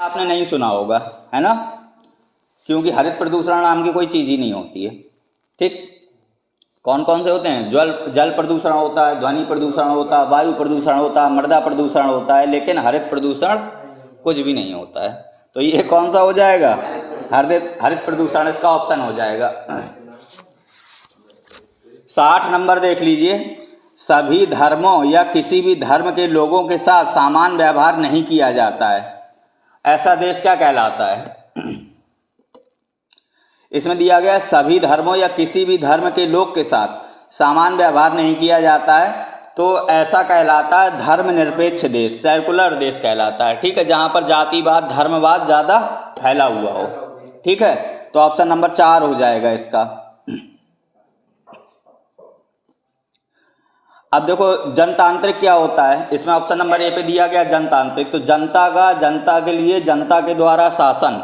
आपने नहीं सुना होगा, है ना, क्योंकि हरित प्रदूषण नाम की कोई चीज़ ही नहीं होती है। ठीक, कौन कौन से होते हैं? जल प्रदूषण होता है, ध्वनि प्रदूषण होता है, वायु प्रदूषण होता है, मृदा प्रदूषण होता है, लेकिन हरित प्रदूषण कुछ भी नहीं होता है। तो ये कौन सा हो जाएगा? हरित प्रदूषण इसका ऑप्शन हो जाएगा। 60 नंबर देख लीजिए। सभी धर्मों या किसी भी धर्म के लोगों के साथ समान व्यवहार नहीं किया जाता है, ऐसा देश क्या कहलाता है? इसमें दिया गया सभी धर्मों या किसी भी धर्म के लोग के साथ समान व्यवहार नहीं किया जाता है, तो ऐसा कहलाता है धर्मनिरपेक्ष देश, सेकुलर देश कहलाता है। ठीक है, जहाँ पर जातिवाद धर्मवाद ज़्यादा फैला हुआ हो। ठीक है, तो ऑप्शन नंबर 4 हो जाएगा इसका। अब देखो जनतांत्रिक क्या होता है, इसमें ऑप्शन नंबर ए पे दिया गया जनतांत्रिक, तो जनता के लिए जनता के द्वारा शासन,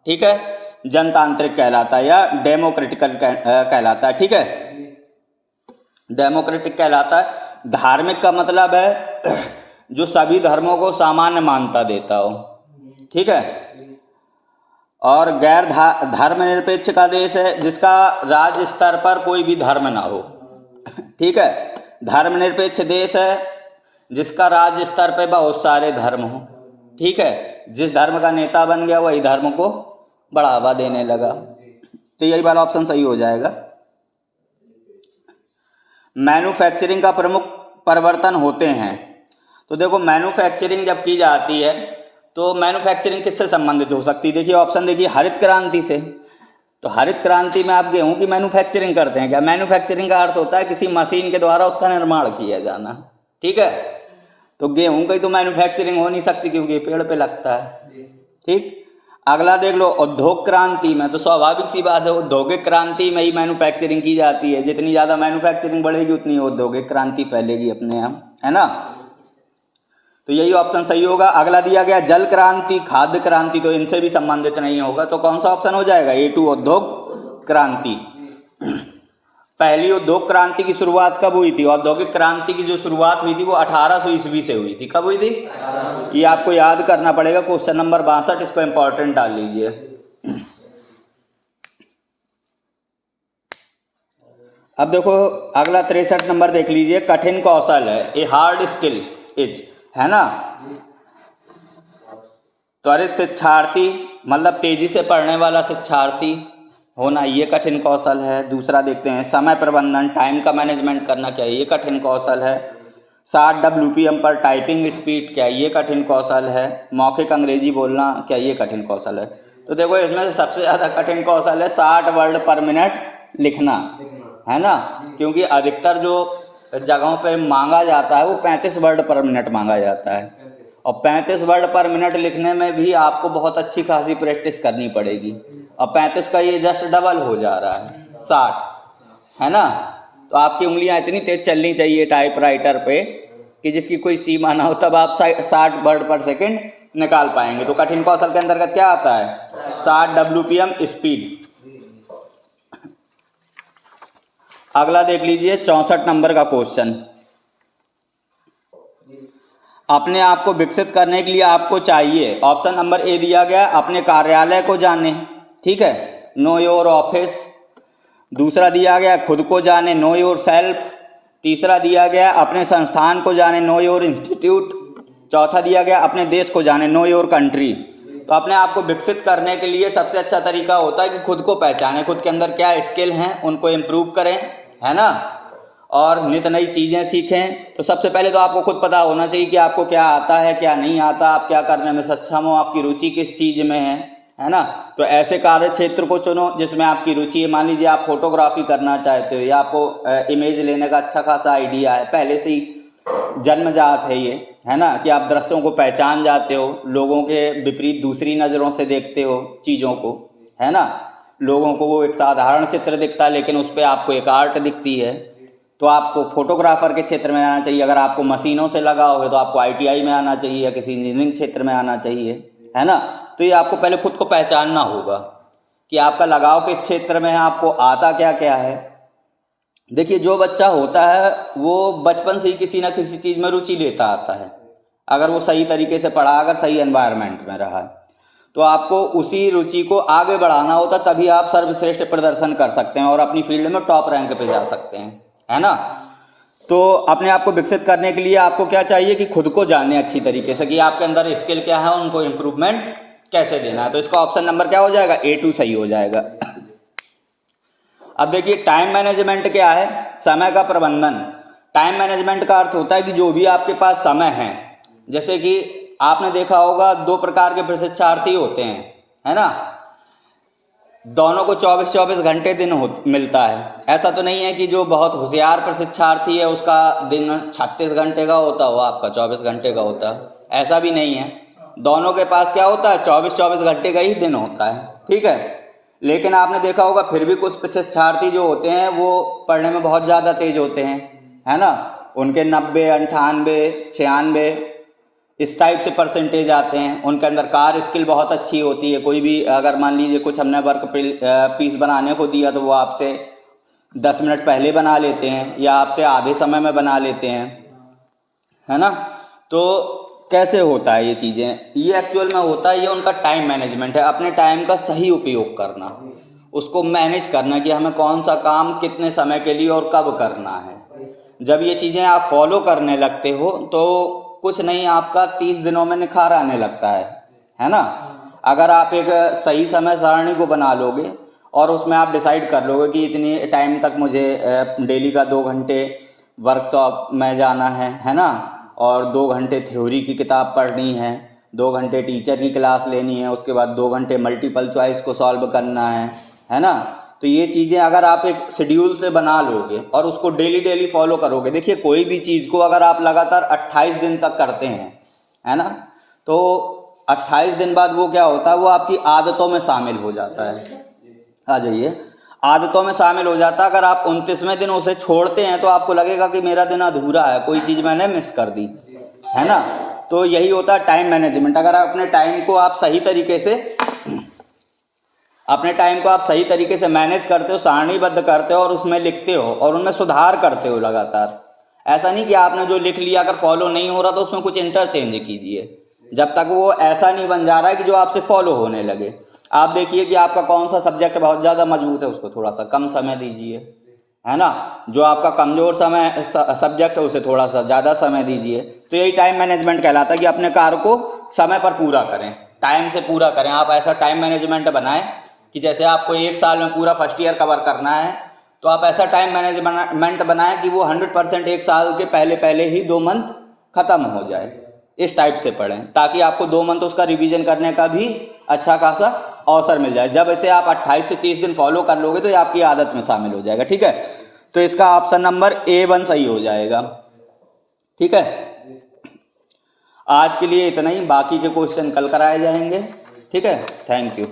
ठीक है, जनतांत्रिक कहलाता है या डेमोक्रेटिकल कहलाता है। ठीक है, डेमोक्रेटिक कहलाता है। धार्मिक का मतलब है जो सभी धर्मों को सामान्य मान्यता देता हो। ठीक है, और गैर धर्मनिरपेक्ष का देश है जिसका राज्य स्तर पर कोई भी धर्म ना हो। ठीक है, धर्मनिरपेक्ष देश है जिसका राज्य स्तर पर बहुत सारे धर्म हो। ठीक है, जिस धर्म का नेता बन गया वही धर्म को बढ़ावा देने लगा, तो यही वाला ऑप्शन सही हो जाएगा। मैन्युफैक्चरिंग का प्रमुख परिवर्तन होते हैं, तो देखो मैन्युफैक्चरिंग जब की जाती है तो मैन्युफैक्चरिंग किससे संबंधित हो सकती है? देखिए ऑप्शन देखिए, हरित क्रांति से। तो हरित क्रांति में आप गेहूं की मैन्युफैक्चरिंग करते हैं क्या? मैन्युफैक्चरिंग का अर्थ होता है किसी मशीन के द्वारा उसका निर्माण किया जाना। ठीक है, तो गेहूं की तो मैन्युफैक्चरिंग हो नहीं सकती क्योंकि पेड़ पे लगता है। ठीक, अगला देख लो उद्योग क्रांति में, तो स्वाभाविक सी बात है औद्योगिक क्रांति में ही मैन्युफैक्चरिंग की जाती है। जितनी ज़्यादा मैन्युफैक्चरिंग बढ़ेगी उतनी औद्योगिक क्रांति फैलेगी अपने यहाँ, है ना, तो यही ऑप्शन सही होगा। अगला दिया गया जल क्रांति, खाद्य क्रांति, तो इनसे भी संबंधित नहीं होगा, तो कौन सा ऑप्शन हो जाएगा? A2 उद्योग क्रांति। पहली उद्योग क्रांति की शुरुआत कब हुई थी? औद्योगिक क्रांति की जो शुरुआत हुई थी वो 1800 ईस्वी से हुई थी। कब हुई थी? ये आपको याद करना पड़ेगा, क्वेश्चन नंबर 62, इसको इंपॉर्टेंट डाल लीजिए। अब देखो अगला 63 नंबर देख लीजिए, कठिन कौशल है, ए हार्ड स्किल इज, है ना, त्वरित शिक्षार्थी मतलब तेजी से पढ़ने वाला शिक्षार्थी होना, ये कठिन कौशल है। दूसरा देखते हैं समय प्रबंधन, टाइम का मैनेजमेंट करना, क्या ये कठिन कौशल है। 60 WPM पर टाइपिंग स्पीड, क्या ये कठिन कौशल है। मौखिक अंग्रेजी बोलना, क्या ये कठिन कौशल है। तो देखो इसमें से सबसे ज़्यादा कठिन कौशल है 60 वर्ड पर मिनट लिखना, है ना, क्योंकि अधिकतर जो जगहों पे मांगा जाता है वो 35 वर्ड पर मिनट मांगा जाता है, और 35 वर्ड पर मिनट लिखने में भी आपको बहुत अच्छी खासी प्रैक्टिस करनी पड़ेगी, और 35 का ये जस्ट डबल हो जा रहा है 60, है ना। तो आपकी उंगलियां इतनी तेज चलनी चाहिए टाइपराइटर पे कि जिसकी कोई सीमा ना हो, तब आप 60 वर्ड पर सेकंड निकाल पाएंगे। तो कठिन कौशल के अंतर्गत क्या आता है? 60 WPM स्पीड। अगला देख लीजिए 64 नंबर का क्वेश्चन, अपने आप को विकसित करने के लिए आपको चाहिए, ऑप्शन नंबर ए दिया गया अपने कार्यालय को जाने, ठीक है, नो योर ऑफिस। दूसरा दिया गया खुद को जाने, नो योर सेल्फ। तीसरा दिया गया अपने संस्थान को जाने, नो योर इंस्टीट्यूट। चौथा दिया गया अपने देश को जाने, नो योर कंट्री। तो अपने आप को विकसित करने के लिए सबसे अच्छा तरीका होता है कि खुद को पहचाने, खुद के अंदर क्या स्किल हैं उनको इम्प्रूव करें, है ना, और नित नई चीज़ें सीखें। तो सबसे पहले तो आपको खुद पता होना चाहिए कि आपको क्या आता है क्या नहीं आता, आप क्या करने में सक्षम हो, आपकी रुचि किस चीज़ में है ना। तो ऐसे कार्य क्षेत्र को चुनो जिसमें आपकी रुचि है। मान लीजिए आप फोटोग्राफी करना चाहते हो या आपको इमेज लेने का अच्छा खासा आइडिया है, पहले से ही जन्मजात है ये, है ना, कि आप दृश्यों को पहचान जाते हो, लोगों के विपरीत दूसरी नज़रों से देखते हो चीज़ों को, है ना। लोगों को वो एक साधारण चित्र दिखता है लेकिन उस पर आपको एक आर्ट दिखती है। तो आपको फोटोग्राफर के क्षेत्र में आना चाहिए। अगर आपको मशीनों से लगाव है तो आपको ITI में आना चाहिए या किसी इंजीनियरिंग क्षेत्र में आना चाहिए, है ना। तो ये आपको पहले खुद को पहचानना होगा कि आपका लगाव किस क्षेत्र में है, आपको आता क्या क्या है। देखिए जो बच्चा होता है वो बचपन से ही किसी ना किसी चीज़ में रुचि लेता आता है, अगर वो सही तरीके से पढ़ा, अगर सही एनवायरनमेंट में रहा है। तो आपको उसी रुचि को आगे बढ़ाना होता, तभी आप सर्वश्रेष्ठ प्रदर्शन कर सकते हैं और अपनी फील्ड में टॉप रैंक पे जा सकते हैं, है ना। तो अपने आप को विकसित करने के लिए आपको क्या चाहिए कि खुद को जाने अच्छी तरीके से कि आपके अंदर स्किल क्या है, उनको इम्प्रूवमेंट कैसे देना है। तो इसका ऑप्शन नंबर क्या हो जाएगा, A2 सही हो जाएगा। अब देखिए टाइम मैनेजमेंट क्या है, समय का प्रबंधन। टाइम मैनेजमेंट का अर्थ होता है कि जो भी आपके पास समय है, जैसे कि आपने देखा होगा 2 प्रकार के प्रशिक्षार्थी होते हैं, है ना। दोनों को 24-24 घंटे दिन मिलता है। ऐसा तो नहीं है कि जो बहुत होशियार प्रशिक्षार्थी है उसका दिन 36 घंटे का होता हो, आपका 24 घंटे का होता है, ऐसा भी नहीं है। दोनों के पास क्या होता है, 24-24 घंटे का ही दिन होता है, ठीक है। लेकिन आपने देखा होगा फिर भी कुछ प्रशिक्षार्थी जो होते हैं वो पढ़ने में बहुत ज़्यादा तेज होते हैं, है ना। उनके 90, 98, 96 इस टाइप से परसेंटेज आते हैं। उनके अंदर कार स्किल बहुत अच्छी होती है। कोई भी अगर मान लीजिए कुछ हमने वर्क पीस बनाने को दिया तो वो आपसे 10 मिनट पहले बना लेते हैं या आपसे आधे समय में बना लेते हैं, है ना। तो कैसे होता है ये चीज़ें, ये एक्चुअल में होता है, ये उनका टाइम मैनेजमेंट है। अपने टाइम का सही उपयोग करना, उसको मैनेज करना कि हमें कौन सा काम कितने समय के लिए और कब करना है। जब ये चीज़ें आप फॉलो करने लगते हो तो कुछ नहीं, आपका 30 दिनों में निखार आने लगता है ना। अगर आप एक सही समय सारणी को बना लोगे और उसमें आप डिसाइड कर लोगे कि इतनी टाइम तक मुझे डेली का 2 घंटे वर्कशॉप में जाना है ना, और 2 घंटे थ्योरी की किताब पढ़नी है, 2 घंटे टीचर की क्लास लेनी है, उसके बाद 2 घंटे मल्टीपल चॉइस को सॉल्व करना है ना। तो ये चीज़ें अगर आप एक शेड्यूल से बना लोगे और उसको डेली फॉलो करोगे, देखिए कोई भी चीज़ को अगर आप लगातार 28 दिन तक करते हैं, है ना, तो 28 दिन बाद वो क्या होता है, वो आपकी आदतों में शामिल हो जाता है। आ जाइए, आदतों में शामिल हो जाता है। अगर आप 29वें दिन उसे छोड़ते हैं तो आपको लगेगा कि मेरा दिन अधूरा है, कोई चीज़ मैंने मिस कर दी, है ना। तो यही होता है टाइम मैनेजमेंट। अगर आप अपने टाइम को आप सही तरीके से मैनेज करते हो, सारणीबद्ध करते हो और उसमें लिखते हो और उनमें सुधार करते हो लगातार। ऐसा नहीं कि आपने जो लिख लिया अगर फॉलो नहीं हो रहा तो उसमें कुछ इंटरचेंज कीजिए, जब तक वो ऐसा नहीं बन जा रहा है कि जो आपसे फॉलो होने लगे। आप देखिए कि आपका कौन सा सब्जेक्ट बहुत ज़्यादा मजबूत है, उसको थोड़ा सा कम समय दीजिए, है ना। जो आपका कमज़ोर सब्जेक्ट है उसे थोड़ा सा ज़्यादा समय दीजिए। तो यही टाइम मैनेजमेंट कहलाता है कि अपने कार्य को समय पर पूरा करें, टाइम से पूरा करें। आप ऐसा टाइम मैनेजमेंट बनाएं कि जैसे आपको 1 साल में पूरा फर्स्ट ईयर कवर करना है, तो आप ऐसा टाइम मैनेजमेंट बनाएं कि वो 100% 1 साल के पहले ही 2 मंथ खत्म हो जाए। इस टाइप से पढ़ें ताकि आपको 2 मंथ उसका रिवीजन करने का भी अच्छा खासा अवसर मिल जाए। जब इसे आप 28 से 30 दिन फॉलो कर लोगे तो ये आपकी आदत में शामिल हो जाएगा, ठीक है। तो इसका ऑप्शन नंबर A1 सही हो जाएगा, ठीक है। आज के लिए इतना ही, बाकी के क्वेश्चन कल कराए जाएंगे, ठीक है। Thank you.